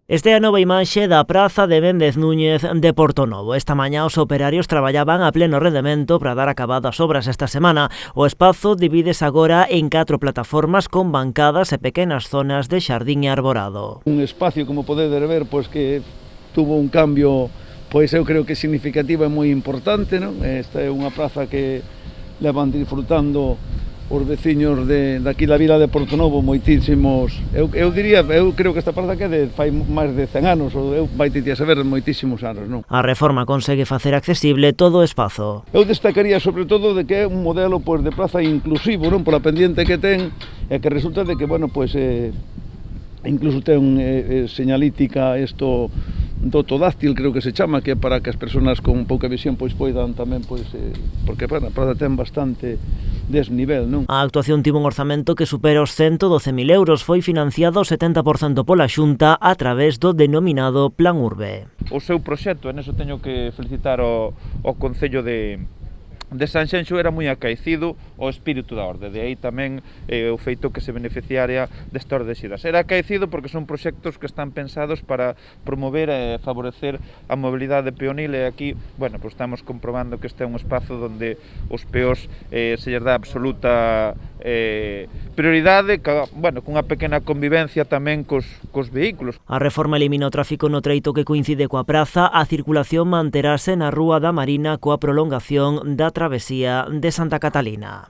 Esta é a nova imaxe da praza de Méndez Núñez de Portonovo. Esta mañá os operarios traballaban a pleno rendemento para dar acabado as obras esta semana. O espazo divídese agora en 4 plataformas con bancadas e pequenas zonas de xardín e arborado. Un espacio, como podedes ver, pois que tuvo un cambio, pois eu creo que significativo e moi importante, non? Esta é unha praza que levan disfrutando os veciños de aquí da vila de Portonovo moitísimos, eu creo que esta praza que fai máis de 100 anos, ou eu vai a saber moitísimos anos, non? A reforma consegue facer accesible todo o espazo. Eu destacaría sobre todo de que é un modelo pois de praza inclusivo, non, pola pendiente que ten, e que resulta de que, bueno, pois incluso ten señalítica isto do todáctil, creo que se chama, que é para que as persoas con pouca visión pois poidan tamén, pois, porque bueno, a praza ten bastante desnivel, non? A actuación tivo un orzamento que supera os 112.000 euros, foi financiado o 70% pola Xunta a través do denominado Plan Urbe. O seu proxecto, e neso teño que felicitar o Concello de Sanxenxo, era moi acaecido ao espírito da orde, de aí tamén o feito que se beneficiaria desta orde de xidas. Era acaecido porque son proxectos que están pensados para promover e favorecer a mobilidade peonil, e aquí, bueno, pues estamos comprobando que este é un espazo onde os peóns se lles dá absoluta prioridade, bueno, cunha pequena convivencia tamén cos vehículos. A reforma elimina o tráfico no treito que coincide coa praza, a circulación manterase na Rúa da Marina coa prolongación da travesía de Santa Catalina.